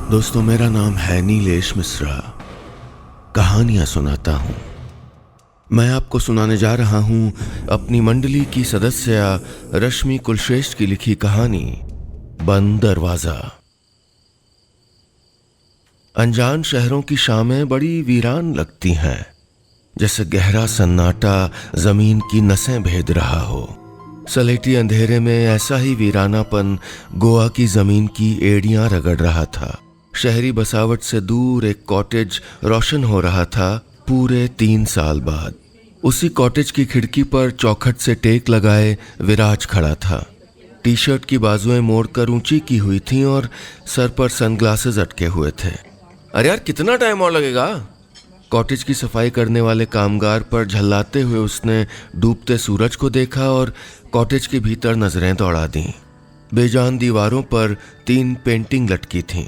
दोस्तों, मेरा नाम है नीलेश मिश्रा। कहानियां सुनाता हूं। मैं आपको सुनाने जा रहा हूं अपनी मंडली की सदस्य रश्मि कुलश्रेष्ठ की लिखी कहानी बंद दरवाजा। अनजान शहरों की शामें बड़ी वीरान लगती हैं, जैसे गहरा सन्नाटा जमीन की नसें भेद रहा हो। सलेटी अंधेरे में ऐसा ही वीरानापन गोवा की जमीन की एड़ियां रगड़ रहा था। शहरी बसावट से दूर एक कॉटेज रोशन हो रहा था पूरे 3 साल बाद। उसी कॉटेज की खिड़की पर चौखट से टेक लगाए विराज खड़ा था। टी शर्ट की बाजुएं मोड़कर ऊंची की हुई थीं और सर पर सनग्लासेस अटके हुए थे। अरे यार, कितना टाइम और लगेगा? कॉटेज की सफाई करने वाले कामगार पर झल्लाते हुए उसने डूबते सूरज को देखा और कॉटेज के भीतर नजरें दौड़ा दी। बेजान दीवारों पर 3 पेंटिंग लटकी थीं।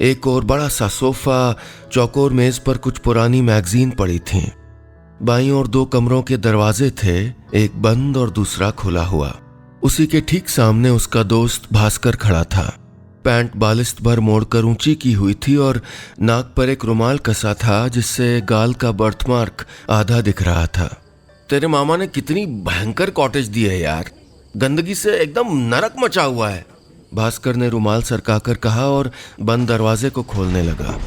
एक और बड़ा सा सोफा, चौकोर मेज पर कुछ पुरानी मैगजीन पड़ी थीं। बाईं ओर 2 कमरों के दरवाजे थे, एक बंद और दूसरा खुला हुआ। उसी के ठीक सामने उसका दोस्त भास्कर खड़ा था। पैंट बालिस्त भर मोड़कर ऊंची की हुई थी और नाक पर एक रुमाल कसा था जिससे गाल का बर्थमार्क आधा दिख रहा था। तेरे मामा ने कितनी भयंकर कॉटेज दी है यार, गंदगी से एकदम नरक मचा हुआ है, भास्कर ने रुमाल सरकाकर कहा और बंद दरवाजे को खोलने लगा।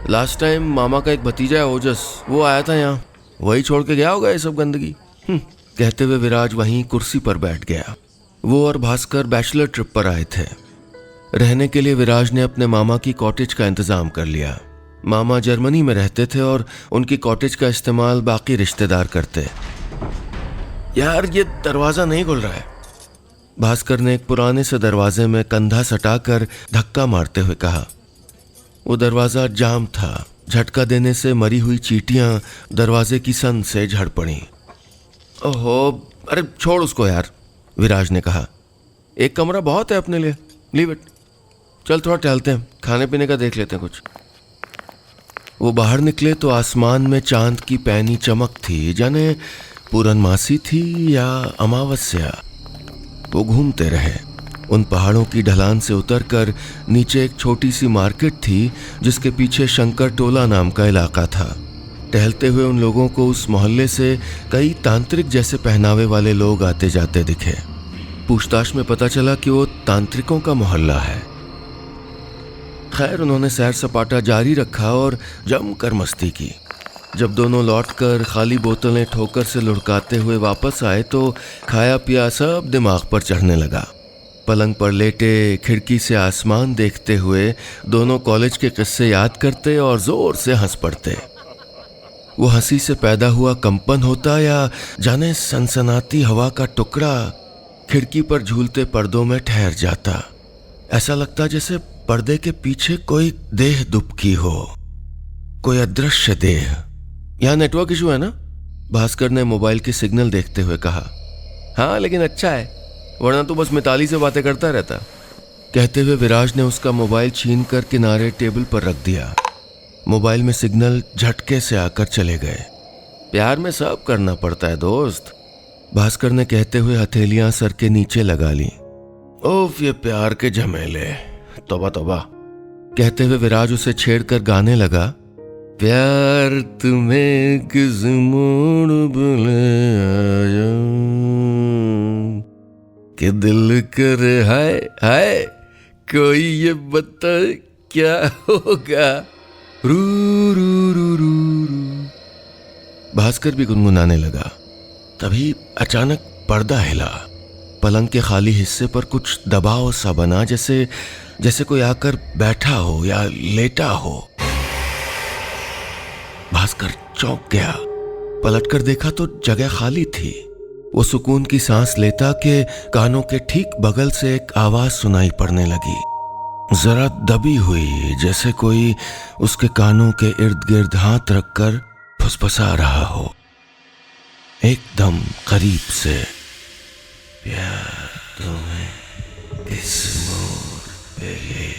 लास्ट टाइम मामा का एक भतीजा है ओजस, वो आया था यहाँ, वही छोड़ के गया होगा ये सब गंदगी। कहते हुए विराज वहीं कुर्सी पर बैठ गया। वो और भास्कर बैचलर ट्रिप पर आए थे। रहने के लिए विराज ने अपने मामा की कॉटेज का इंतजाम कर लिया। मामा जर्मनी में रहते थे और उनकी कॉटेज का इस्तेमाल बाकी रिश्तेदार करते। यार, ये दरवाजा नहीं खुल रहा है, भास्कर ने एक पुराने से दरवाजे में कंधा सटाकर धक्का मारते हुए कहा। वो दरवाजा जाम था। झटका देने से मरी हुई चींटियां दरवाजे की सन से झड़ पड़ी। ओहो, अरे छोड़ उसको यार, विराज ने कहा। एक कमरा बहुत है अपने लिए, लीव इट। चल थोड़ा टहलते हैं, खाने पीने का देख लेते हैं कुछ। वो बाहर निकले तो आसमान में चांद की पैनी चमक थी, जाने पूर्णमासी थी या अमावस्या। वो घूमते रहे। उन पहाड़ों की ढलान से उतरकर नीचे एक छोटी सी मार्केट थी जिसके पीछे शंकर टोला नाम का इलाका था। टहलते हुए उन लोगों को उस मोहल्ले से कई तांत्रिक जैसे पहनावे वाले लोग आते जाते दिखे। पूछताछ में पता चला कि वो तांत्रिकों का मोहल्ला है। खैर, उन्होंने सैर सपाटा जारी रखा और जमकर मस्ती की। जब दोनों लौटकर खाली बोतलें ठोकर से लुढ़काते हुए वापस आए तो खाया पिया सब दिमाग पर चढ़ने लगा। पलंग पर लेटे खिड़की से आसमान देखते हुए दोनों कॉलेज के किस्से याद करते और जोर से हंस पड़ते। वो हंसी से पैदा हुआ कंपन होता या जाने सनसनाती हवा का टुकड़ा खिड़की पर झूलते पर्दों में ठहर जाता। ऐसा लगता जैसे पर्दे के पीछे कोई देह दुबकी हो, कोई अदृश्य देह। यहाँ नेटवर्क इशू है ना? भास्कर ने मोबाइल के सिग्नल देखते हुए कहा। हाँ, लेकिन अच्छा है, वरना तो बस मिताली से बातें करता रहता। कहते हुए विराज ने उसका मोबाइल छीनकर किनारे टेबल पर रख दिया। मोबाइल में सिग्नल झटके से आकर चले गए। प्यार में सब करना पड़ता है दोस्त, भास्कर ने कहते हुए हथेलियां सर के नीचे लगा ली। ओफ, ये प्यार के झमेले, तौबा तौबा। कहते हुए विराज उसे छेड़कर गाने लगा। प्यार तुम्हें किस मोड़ बुले आया कि दिल करे हाय हाय, कोई ये बताए क्या होगा, रू रू रू रू रू। भास्कर भी गुनगुनाने लगा। तभी अचानक पर्दा हिला। पलंग के खाली हिस्से पर कुछ दबाव सा बना, जैसे कोई आकर बैठा हो या लेटा हो। भास्कर चौंक गया। पलटकर देखा तो जगह खाली थी। वो सुकून की सांस लेता कि कानों के ठीक बगल से एक आवाज सुनाई पड़ने लगी, जरा दबी हुई, जैसे कोई उसके कानों के इर्द गिर्द हाथ रखकर फुसफुसा रहा हो, एकदम करीब से। प्यार तुम्हें किस मोड़ पे ले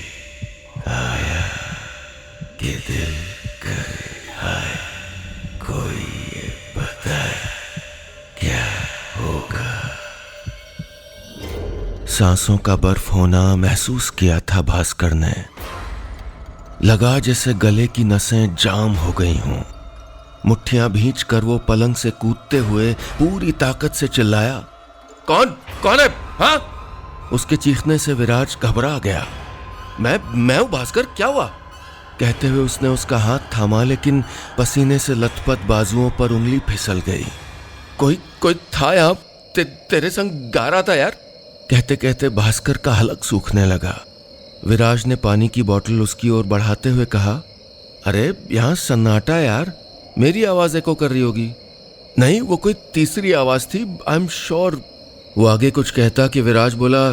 आया कि दिल करे हाय, कोई ये बताए क्या होगा। सांसों का बर्फ होना महसूस किया था भास्कर ने। लगा जैसे गले की नसें जाम हो गई हों। मुट्ठियां भींचकर वो पलंग से कूदते हुए पूरी ताकत से चिल्लाया, कौन कौन है? हाँ? उसके चीखने से विराज घबरा गया। मैं हूं भास्कर, क्या हुआ? कहते हुए उसने उसका हाथ थामा, लेकिन पसीने से लथपथ बाजुओं पर उंगली फिसल गई। कोई था यहाँ, तेरे संग गा रहा था यार। कहते कहते भास्कर का हलक सूखने लगा। विराज ने पानी की बोतल उसकी ओर बढ़ाते हुए कहा, अरे यहाँ सन्नाटा यार, मेरी आवाज एको कर रही होगी। नहीं, वो कोई तीसरी आवाज थी, आई एम श्योर। वो आगे कुछ कहता कि विराज बोला,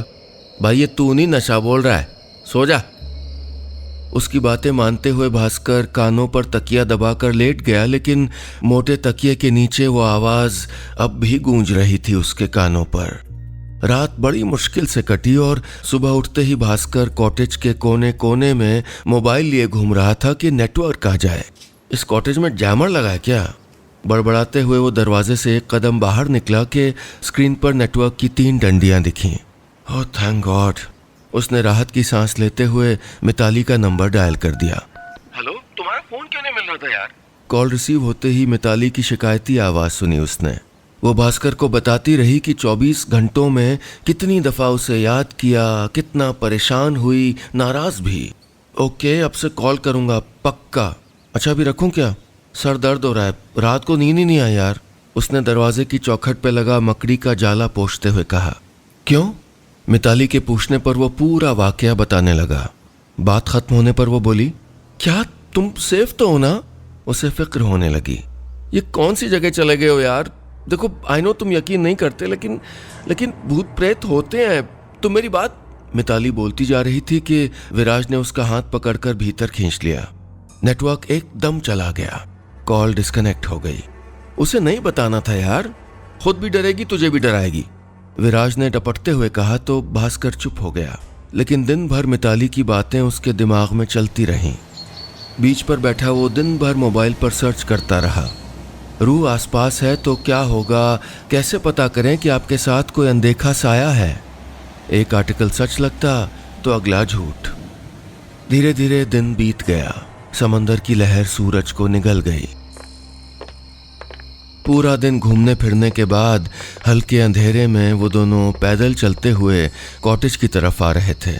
भाई ये तू नहीं नशा बोल रहा है, सो जा। उसकी बातें मानते हुए भास्कर कानों पर तकिया दबाकर लेट गया, लेकिन मोटे तकिए के नीचे वो आवाज अब भी गूंज रही थी उसके कानों पर। रात बड़ी मुश्किल से कटी और सुबह उठते ही भास्कर कॉटेज के कोने कोने में मोबाइल लिए घूम रहा था कि नेटवर्क आ जाए। इस कॉटेज में जैमर लगा है क्या? बड़बड़ाते हुए वो दरवाजे से एक कदम बाहर निकला कि स्क्रीन पर नेटवर्क की 3 डंडियां दिखीं। Oh thank God. उसने राहत की सांस लेते हुए मिताली का नंबर डायल कर दिया। हेलो, तुम्हारा फोन क्यों नहीं मिल रहा था यार? कॉल रिसीव होते ही मिताली की शिकायती आवाज सुनी उसने। वो भास्कर को बताती रही कि 24 घंटों में कितनी दफा उसे याद किया, कितना परेशान हुई, नाराज भी। ओके, अब से कॉल करूंगा पक्का। अच्छा अभी रखूं क्या? सर दर्द हो रहा है, रात को नींद ही नहीं आई यार। उसने दरवाजे की चौखट पे लगा मकड़ी का जाला पोंछते हुए कहा। क्यों? मिताली के पूछने पर वो पूरा वाकया बताने लगा। बात खत्म होने पर वो बोली, क्या तुम सेफ तो हो ना? उसे फिक्र होने लगी। ये कौन सी जगह चले गए हो यार? देखो आई नो तुम यकीन नहीं करते, लेकिन भूत प्रेत होते हैं, तुम मेरी बात। मिताली बोलती जा रही थी कि विराज ने उसका हाथ पकड़कर भीतर खींच लिया। नेटवर्क एकदम चला गया, कॉल डिस्कनेक्ट हो गई। उसे नहीं बताना था यार, खुद भी डरेगी तुझे भी डराएगी, विराज ने डपटते हुए कहा तो भास्कर चुप हो गया। लेकिन दिन भर मिताली की बातें उसके दिमाग में चलती रहीं। बीच पर बैठा वो दिन भर मोबाइल पर सर्च करता रहा। रूह आसपास है तो क्या होगा, कैसे पता करें कि आपके साथ कोई अनदेखा साया है? एक आर्टिकल सच लगता तो अगला झूठ। धीरे धीरे दिन बीत गया, समंदर की लहर सूरज को निगल गई। पूरा दिन घूमने फिरने के बाद हल्के अंधेरे में वो दोनों पैदल चलते हुए कॉटेज की तरफ आ रहे थे।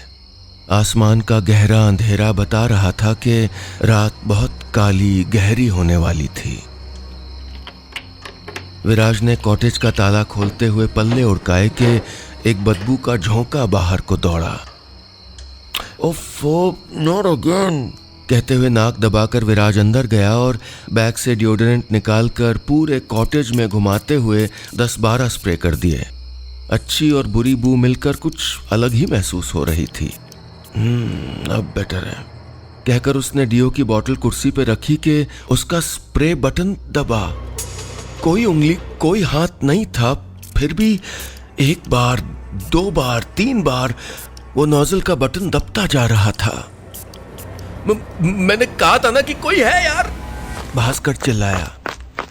आसमान का गहरा अंधेरा बता रहा था कि रात बहुत काली गहरी होने वाली थी। विराज ने कॉटेज का ताला खोलते हुए पल्ले उड़काए कि एक बदबू का झोंका बाहर को दौड़ा। ओफो, नॉट अगेन, कहते हुए नाक दबाकर विराज अंदर गया और बैग से डिओड्रेंट निकालकर पूरे कॉटेज में घुमाते हुए 10-12 स्प्रे कर दिए। अच्छी और बुरी बू मिलकर कुछ अलग ही महसूस हो रही थी। अब बेटर है, कहकर उसने डीओ की बोतल कुर्सी पे रखी कि उसका स्प्रे बटन दबा। कोई उंगली, कोई हाथ नहीं था, फिर भी 1 बार, 2 बार, 3 बार वो नोजल का बटन दबता जा रहा था। मैंने कहा था ना कि कोई है यार, भास्कर चिल्लाया।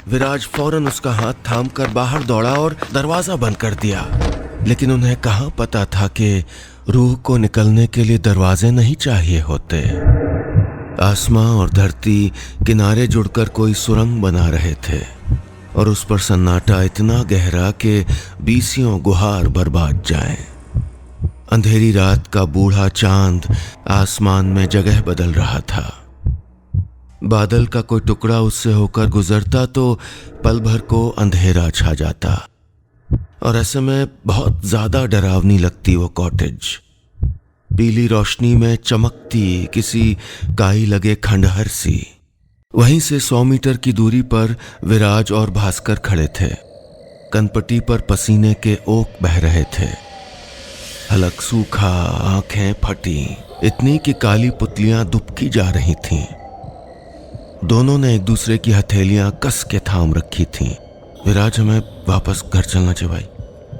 विराज फौरन उसका हाथ थामकर बाहर दौड़ा और दरवाजा बंद कर दिया। लेकिन उन्हें कहाँ पता था कि रूह को निकलने के लिए दरवाजे नहीं चाहिए होते। आसमां और धरती किनारे जुड़कर कोई सुरंग बना रहे थे और उस पर सन्नाटा इतना गहरा कि बीसियों गुहार बर्बाद जाए। अंधेरी रात का बूढ़ा चांद आसमान में जगह बदल रहा था। बादल का कोई टुकड़ा उससे होकर गुजरता तो पल भर को अंधेरा छा जाता और ऐसे में बहुत ज्यादा डरावनी लगती वो कॉटेज। पीली रोशनी में चमकती किसी काई लगे खंडहर सी। वहीं से 100 मीटर की दूरी पर विराज और भास्कर खड़े थे। कनपट्टी पर पसीने के ओक बह रहे थे। हलक सूखा, आंखें फटी, इतनी कि काली पुतलियां दुबकी जा रही थीं। दोनों ने एक दूसरे की हथेलियां कस के थाम रखी थीं। विराज, हमें वापस घर चलना चाहिए भाई,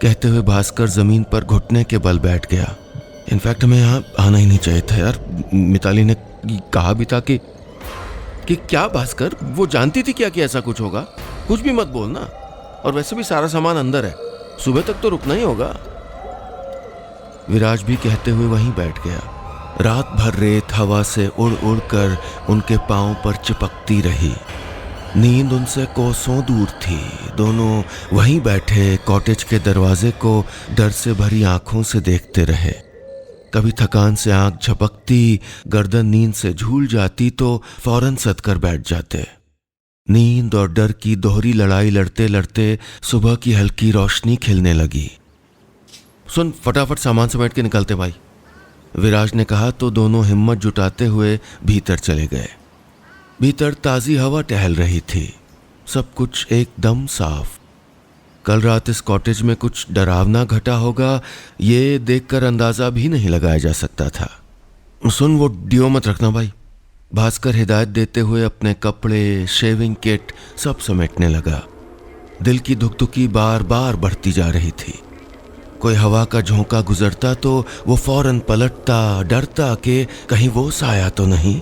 कहते हुए भास्कर जमीन पर घुटने के बल बैठ गया। इनफैक्ट हमें यहाँ आना ही नहीं चाहिए था यार। मिताली ने कहा भी था कि क्या भास्कर, वो जानती थी क्या कि ऐसा कुछ होगा? कुछ भी मत बोलना, और वैसे भी सारा सामान अंदर है, सुबह तक तो रुकना ही होगा। विराज भी कहते हुए वहीं बैठ गया। रात भर रेत हवा से उड़ उड़ कर उनके पांव पर चिपकती रही। नींद उनसे कोसों दूर थी। दोनों वहीं बैठे कॉटेज के दरवाजे को डर से भरी आंखों से देखते रहे। कभी थकान से आंख झपकती, गर्दन नींद से झूल जाती तो फौरन सदकर बैठ जाते। नींद और डर की दोहरी लड़ाई लड़ते लड़ते सुबह की हल्की रोशनी खिलने लगी। सुन, फटाफट सामान समेट के निकलते भाई, विराज ने कहा तो दोनों हिम्मत जुटाते हुए भीतर चले गए। भीतर ताजी हवा टहल रही थी। सब कुछ एकदम साफ। कल रात इस कॉटेज में कुछ डरावना घटा होगा, ये देखकर अंदाजा भी नहीं लगाया जा सकता था। सुन, वो डियो मत रखना भाई, भास्कर हिदायत देते हुए अपने कपड़े, शेविंग किट सब समेटने लगा। दिल की धुकधुकी बार बार बढ़ती जा रही थी। कोई हवा का झोंका गुजरता तो वो फौरन पलटता, डरता कि कहीं वो साया तो नहीं।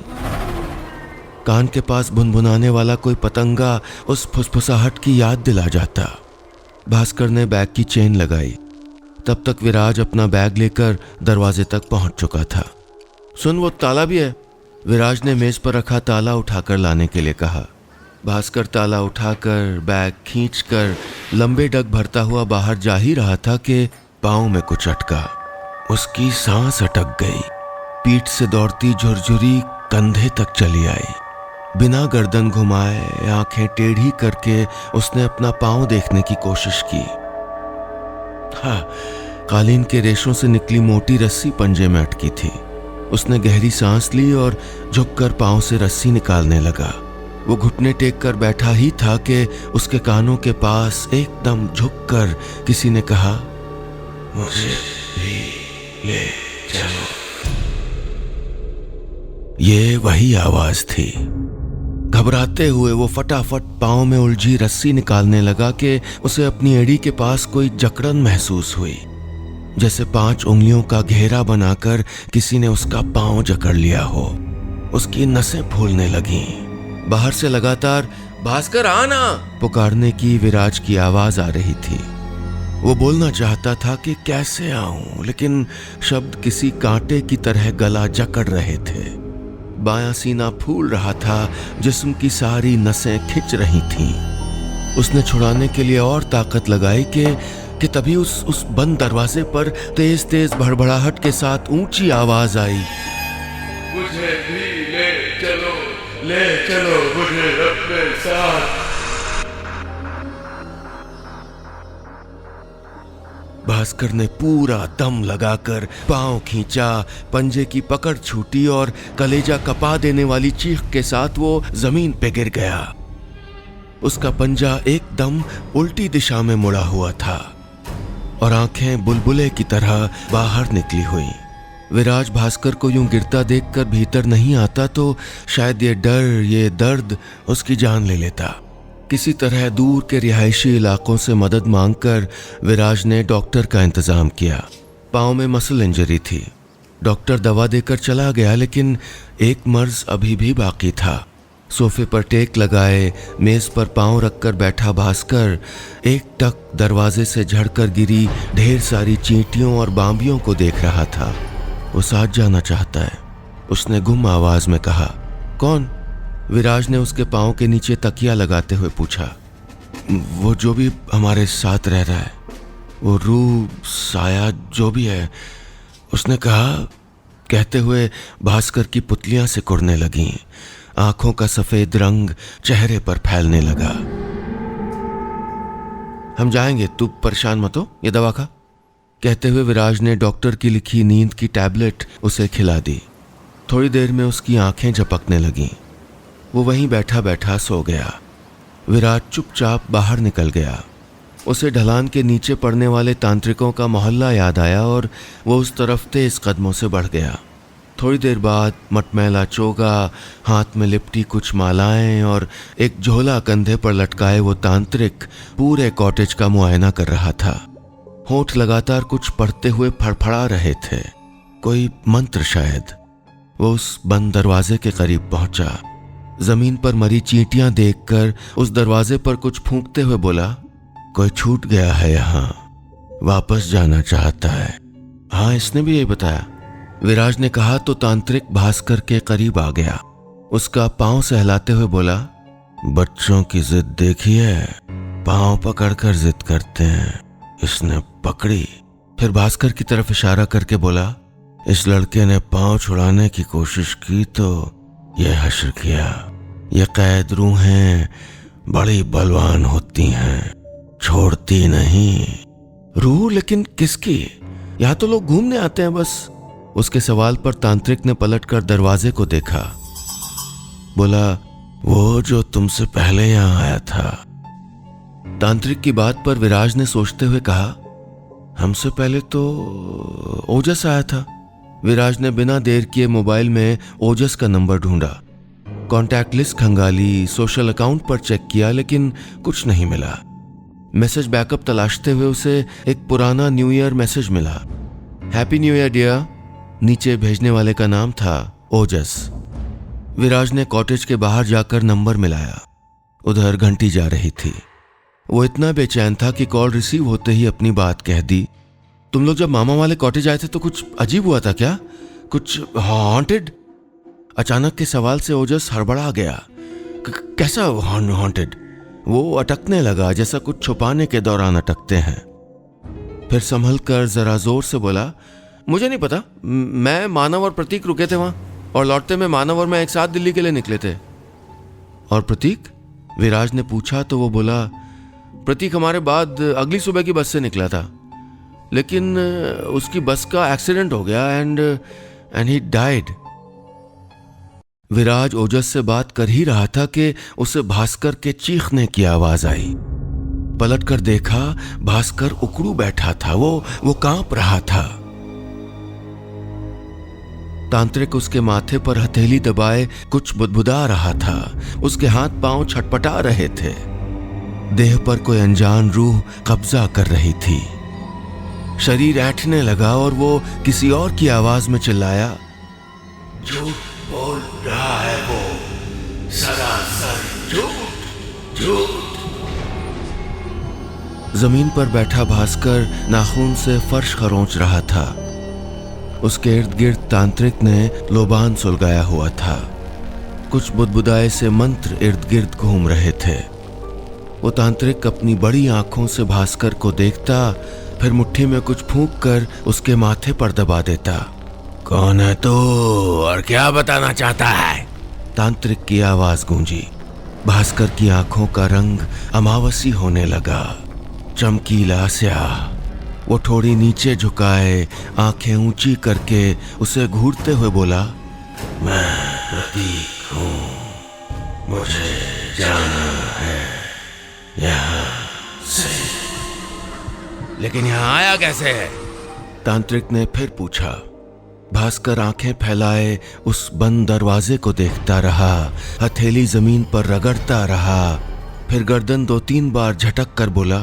कान के पास भुनभुनाने वाला कोई पतंगा उस फुसफुसाहट की याद दिला जाता। भास्कर ने बैग की चेन लगाई। तब तक विराज अपना बैग लेकर दरवाजे तक पहुंच चुका था। सुन, वो ताला भी है, विराज ने मेज पर रखा ताला उठाकर लाने के लिए कहा। भास्कर ताला उठाकर बैग खींचकर लंबे डग भरता हुआ बाहर जा ही रहा था कि पांव में कुछ अटका। उसकी सांस अटक गई। पीठ से दौड़ती झुरझुरी कंधे तक चली आई। बिना गर्दन घुमाए आंखें टेढ़ी करके उसने अपना पांव देखने की कोशिश की। हाँ, कालीन के रेशों से निकली मोटी रस्सी पंजे में अटकी थी। उसने गहरी सांस ली और झुककर पांव से रस्सी निकालने लगा। वो घुटने टेक कर बैठा ही था कि उसके कानों के पास एकदम झुककर किसी ने कहा, मुझे भी ले चलो। ये वही आवाज थी। घबराते हुए वो फटाफट पांव में उलझी रस्सी निकालने लगा कि उसे अपनी एड़ी के पास कोई जकड़न महसूस हुई, जैसे 5 उंगलियों का घेरा बनाकर किसी ने उसका पांव जकड़ लिया हो। उसकी नसें फूलने लगीं। बाहर से लगातार भास्कर आना पुकारने की विराज की आवाज आ रही थी। वो बोलना चाहता था कि कैसे आऊं, लेकिन शब्द किसी कांटे की तरह गला जकड़ रहे थे। बायां सीना फूल रहा था, जिस्म की सारी नसें खिंच रही थीं। उसने छुड़ाने के लिए और ताकत लगाई कि तभी उस बंद दरवाजे पर तेज तेज भड़बड़ाहट के साथ ऊंची आवाज आई, मुझे भी ले चलो मुझे अपने साथ। भास्कर ने पूरा दम लगाकर पांव खींचा, पंजे की पकड़ छूटी और कलेजा कपा देने वाली चीख के साथ वो जमीन पे गिर गया। उसका पंजा एकदम उल्टी दिशा में मुड़ा हुआ था और आंखें बुलबुले की तरह बाहर निकली हुई। विराज भास्कर को यूं गिरता देखकर भीतर नहीं आता तो शायद ये डर, ये दर्द उसकी जान ले लेता। किसी तरह दूर के रिहायशी इलाकों से मदद मांगकर विराज ने डॉक्टर का इंतजाम किया। पांव में मसल इंजरी थी। डॉक्टर दवा देकर चला गया, लेकिन एक मर्ज अभी भी बाकी था। सोफे पर टेक लगाए मेज पर पांव रखकर बैठा भास्कर एक टक दरवाजे से झड़कर गिरी ढेर सारी चींटियों और बांबियों को देख रहा था। वो साथ जाना चाहता है, उसने गुम आवाज में कहा। कौन? विराज ने उसके पांव के नीचे तकिया लगाते हुए पूछा। वो जो भी हमारे साथ रह रहा है, वो रूह, साया, जो भी है, उसने कहा। कहते हुए भास्कर की पुतलियां सिकुड़ने लगीं। आंखों का सफेद रंग चेहरे पर फैलने लगा। हम जाएंगे, तू परेशान मत हो, ये दवा खा। कहते हुए विराज ने डॉक्टर की लिखी नींद की टैबलेट उसे खिला दी। थोड़ी देर में उसकी आंखें झपकने लगीं। वो वहीं बैठा बैठा सो गया। विराज चुपचाप बाहर निकल गया। उसे ढलान के नीचे पड़ने वाले तांत्रिकों का मोहल्ला याद आया और वो उस तरफ तेज कदमों से बढ़ गया। थोड़ी देर बाद मटमैला चोगा, हाथ में लिपटी कुछ मालाएं और एक झोला कंधे पर लटकाए वो तांत्रिक पूरे कॉटेज का मुआयना कर रहा था। होंठ लगातार कुछ पढ़ते हुए फड़फड़ा रहे थे, कोई मंत्र शायद। वो उस बंद दरवाजे के करीब पहुंचा। जमीन पर मरी चींटियां देखकर उस दरवाजे पर कुछ फूंकते हुए बोला, कोई छूट गया है यहाँ, वापस जाना चाहता है। हाँ, इसने भी यही बताया। विराज ने कहा तो तांत्रिक भास्कर के करीब आ गया। उसका पांव सहलाते हुए बोला, बच्चों की जिद देखी है, पांव पकड़कर जिद करते हैं, इसने पकड़ी। फिर भास्कर की तरफ इशारा करके बोला, इस लड़के ने पांव छुड़ाने की कोशिश की तो यह हश्र किया। ये कैद रूहें बड़ी बलवान होती हैं, छोड़ती नहीं। रूह? लेकिन किसकी? यहाँ तो लोग घूमने आते हैं बस। उसके सवाल पर तांत्रिक ने पलटकर दरवाजे को देखा। बोला, वो जो तुमसे पहले यहां आया था। तांत्रिक की बात पर विराज ने सोचते हुए कहा, हमसे पहले तो ओजस आया था। विराज ने बिना देर किए मोबाइल में ओजस का नंबर ढूंढा, कॉन्टैक्ट लिस्ट खंगाली, सोशल अकाउंट पर चेक किया, लेकिन कुछ नहीं मिला। मैसेज बैकअप तलाशते हुए उसे एक पुराना न्यू ईयर मैसेज मिला। Happy new year dear. नीचे भेजने वाले का नाम था ओजस। विराज ने कॉटेज के बाहर जाकर नंबर मिलाया। उधर घंटी जा रही थी। वो इतना बेचैन था कि कॉल रिसीव होते ही अपनी बात कह दी। तुम लोग जब मामा वाले कॉटेज आए थे तो कुछ अजीब हुआ था क्या? कुछ हॉन्टेड? अचानक के सवाल से ओजस हड़बड़ा गया। कैसा हॉन्टेड? वो अटकने लगा जैसा कुछ छुपाने के दौरान अटकते हैं। फिर संभल कर जरा जोर से बोला, मुझे नहीं पता, मैं मानव और प्रतीक रुके थे वहां और लौटते में मानव और मैं एक साथ दिल्ली के लिए निकले थे। और प्रतीक? विराज ने पूछा तो वो बोला, प्रतीक हमारे बाद अगली सुबह की बस से निकला था, लेकिन उसकी बस का एक्सीडेंट हो गया एंड ही डाइड। विराज ओजस से बात कर ही रहा था कि उसे भास्कर के चीखने की आवाज आई। पलटकर देखा, भास्कर उकड़ू बैठा था। वो कांप रहा था। तांत्रिक उसके माथे पर हथेली दबाए कुछ बुदबुदा रहा था। उसके हाथ पांव छटपटा रहे थे। देह पर कोई अनजान रूह कब्जा कर रही थी। शरीर ऐंठने लगा और वो किसी और की आवाज में चिल्लाया, झूठ बोल रहा है वो, सरासर झूठ झूठ। जमीन पर बैठा भास्कर नाखून से फर्श खरोंच रहा था। उसके इर्द गिर्द तांत्रिक ने लोबान सुलगाया हुआ था। कुछ बुदबुदाए से मंत्र इर्द गिर्द घूम रहे थे। वो तांत्रिक अपनी बड़ी आंखों से भास्कर को देखता, फिर मुट्ठी में कुछ फूंक कर उसके माथे पर दबा देता। कौन है तू और क्या बताना चाहता है? तांत्रिक की आवाज गूंजी। भास्कर की आंखों का रंग अमावसी होने लगा, चमकीला स्याह। वो थोड़ी नीचे झुकाए, आंखें ऊंची करके उसे घूरते हुए बोला, मैं प्रतीक हूं, मुझे जाना है यहां से। लेकिन यहां आया कैसे है? तांत्रिक ने फिर पूछा। भास्कर आंखें फैलाए उस बंद दरवाजे को देखता रहा, हथेली जमीन पर रगड़ता रहा, फिर गर्दन 2-3 बार झटक कर बोला,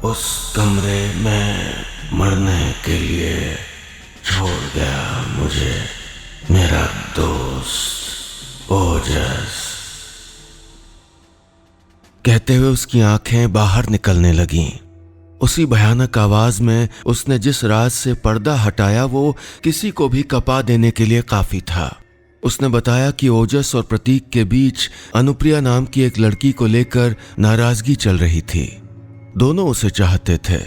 उस कमरे में मरने के लिए छोड़ गया मुझे मेरा दोस्त ओजस। कहते हुए उसकी आंखें बाहर निकलने लगीं। उसी भयानक आवाज में उसने जिस राज से पर्दा हटाया वो किसी को भी कपा देने के लिए काफी था। उसने बताया कि ओजस और प्रतीक के बीच अनुप्रिया नाम की एक लड़की को लेकर नाराजगी चल रही थी। दोनों उसे चाहते थे।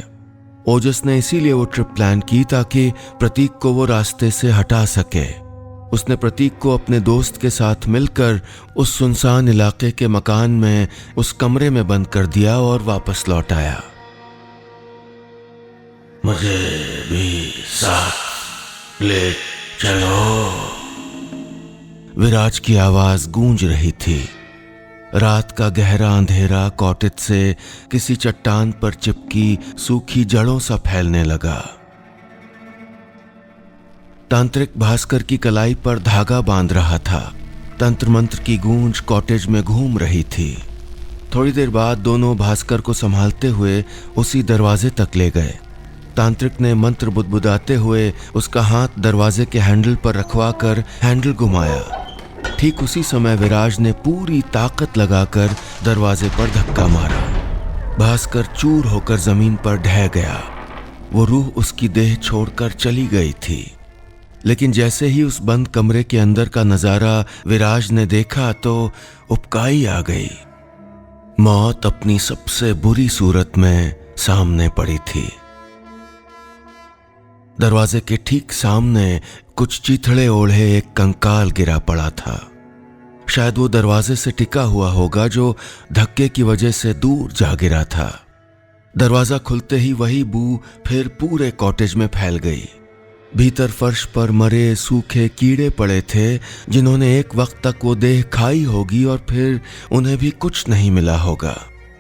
ओजस ने इसीलिए वो ट्रिप प्लान की ताकि प्रतीक को वो रास्ते से हटा सके। उसने प्रतीक को अपने दोस्त के साथ मिलकर उस सुनसान इलाके के मकान में उस कमरे में बंद कर दिया और वापस लौट आया। मुझे भी साथ ले चलो, विराज की आवाज गूंज रही थी। रात का गहरा अंधेरा कॉटेज से किसी चट्टान पर चिपकी सूखी जड़ों सा फैलने लगा। तांत्रिक भास्कर की कलाई पर धागा बांध रहा था। तंत्र मंत्र की गूंज कॉटेज में घूम रही थी। थोड़ी देर बाद दोनों भास्कर को संभालते हुए उसी दरवाजे तक ले गए। तांत्रिक ने मंत्र बुदबुदाते हुए उसका हाथ दरवाजे के हैंडल पर रखवा कर हैंडल घुमाया। ठीक उसी समय विराज ने पूरी ताकत लगाकर दरवाजे पर धक्का मारा। भास्कर चूर होकर जमीन पर ढह गया। वो रूह उसकी देह छोड़कर चली गई थी। लेकिन जैसे ही उस बंद कमरे के अंदर का नजारा विराज ने देखा तो उबकाई आ गई। मौत अपनी सबसे बुरी सूरत में सामने पड़ी थी। दरवाजे के ठीक सामने कुछ चीथड़े ओढ़े एक कंकाल गिरा पड़ा था। शायद वो दरवाजे से टिका हुआ होगा जो धक्के की वजह से दूर जा गिरा था। दरवाजा खुलते ही वही बू फिर पूरे कॉटेज में फैल गई। भीतर फर्श पर मरे सूखे कीड़े पड़े थे जिन्होंने एक वक्त तक वो देह खाई होगी और फिर उन्हें भी कुछ नहीं मिला होगा।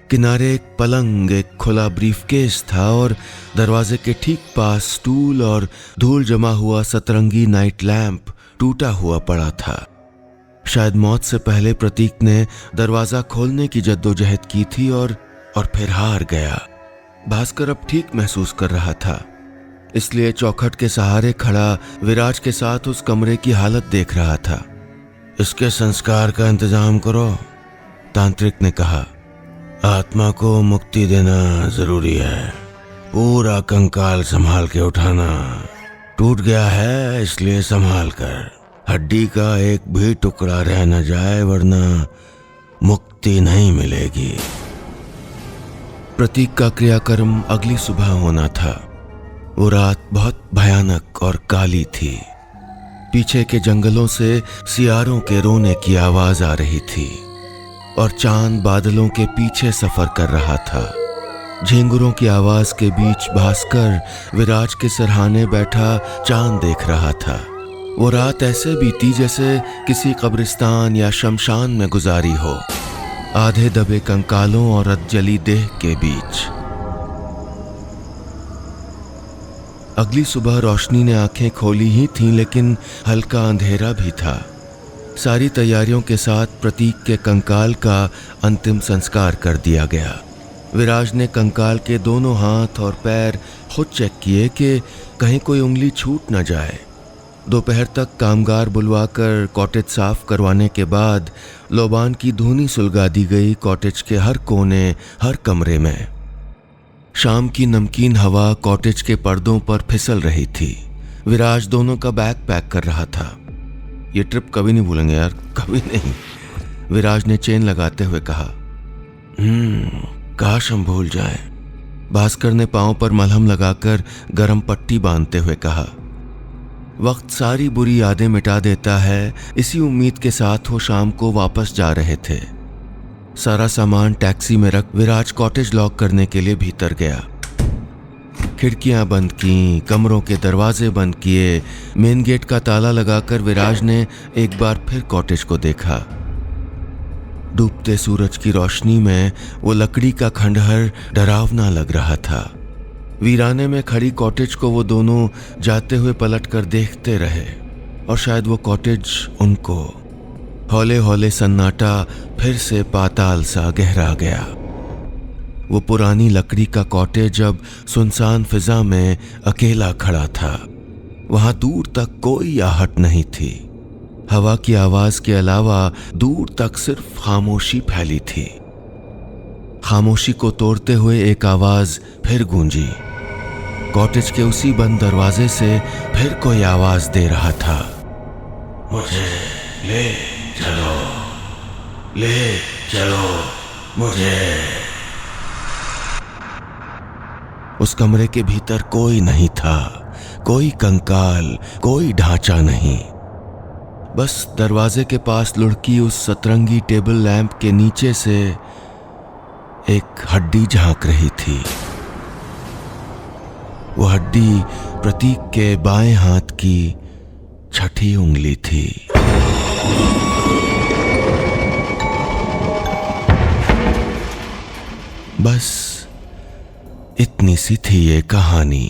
किनारे एक पलंग, एक खुला ब्रीफकेस था और दरवाजे के ठीक पास स्टूल और धूल जमा हुआ सतरंगी नाइट लैंप टूटा हुआ पड़ा था। शायद मौत से पहले प्रतीक ने दरवाजा खोलने की जद्दोजहद की थी और फिर हार गया। भास्कर अब ठीक महसूस कर रहा था, इसलिए चौखट के सहारे खड़ा विराज के साथ उस कमरे की हालत देख रहा था। इसके संस्कार का इंतजाम करो, तांत्रिक ने कहा। आत्मा को मुक्ति देना जरूरी है। पूरा कंकाल संभाल के उठाना। टूट गया है इसलिए संभाल कर। हड्डी का एक भी टुकड़ा रह न जाए वरना मुक्ति नहीं मिलेगी। प्रतीक का क्रियाकर्म अगली सुबह होना था। वो रात बहुत भयानक और काली थी। पीछे के जंगलों से सियारों के रोने की आवाज आ रही थी और चांद बादलों के पीछे सफर कर रहा था। झिंगुरों की आवाज के बीच भास्कर विराज के सरहाने बैठा चांद देख रहा था। वो रात ऐसे बीती जैसे किसी कब्रिस्तान या शमशान में गुजारी हो, आधे दबे कंकालों और अधजली देह के बीच। अगली सुबह रोशनी ने आंखें खोली ही थीं, लेकिन हल्का अंधेरा भी था। सारी तैयारियों के साथ प्रतीक के कंकाल का अंतिम संस्कार कर दिया गया। विराज ने कंकाल के दोनों हाथ और पैर खुद चेक किए कि कहीं कोई उंगली छूट न जाए। दोपहर तक कामगार बुलवाकर कॉटेज साफ करवाने के बाद लोबान की धूनी सुलगा दी गई कॉटेज के हर कोने, हर कमरे में। शाम की नमकीन हवा कॉटेज के पर्दों पर फिसल रही थी। विराज दोनों का बैग पैक कर रहा था। ये ट्रिप कभी नहीं भूलेंगे यार, कभी नहीं, विराज ने चेन लगाते हुए कहा। काश हम भूल जाए, भास्कर ने पांव पर मलहम लगाकर गरम पट्टी बांधते हुए कहा। वक्त सारी बुरी यादें मिटा देता है, इसी उम्मीद के साथ वो शाम को वापस जा रहे थे। सारा सामान टैक्सी में रख विराज कॉटेज लॉक करने के लिए भीतर गया। खिड़कियां बंद की, कमरों के दरवाजे बंद किए, मेन गेट का ताला लगाकर विराज ने एक बार फिर कॉटेज को देखा। डूबते सूरज की रोशनी में वो लकड़ी का खंडहर डरावना लग रहा था। वीराने में खड़ी कॉटेज को वो दोनों जाते हुए पलटकर देखते रहे और शायद वो कॉटेज उनको। हौले हौले सन्नाटा फिर से पाताल सा गहरा गया। वो पुरानी लकड़ी का कॉटेज अब सुनसान फिजा में अकेला खड़ा था। वहां दूर तक कोई आहट नहीं थी। हवा की आवाज के अलावा दूर तक सिर्फ खामोशी फैली थी। खामोशी को तोड़ते हुए एक आवाज फिर गूंजी। कॉटेज के उसी बंद दरवाजे से फिर कोई आवाज दे रहा था, मुझे ले चलो, ले चलो मुझे। उस कमरे के भीतर कोई नहीं था, कोई कंकाल, कोई ढांचा नहीं। बस दरवाजे के पास लुढ़की उस सतरंगी टेबल लैंप के नीचे से एक हड्डी झांक रही थी। वो हड्डी प्रतीक के बाएं हाथ की छठी उंगली थी। बस इतनी सी थी ये कहानी।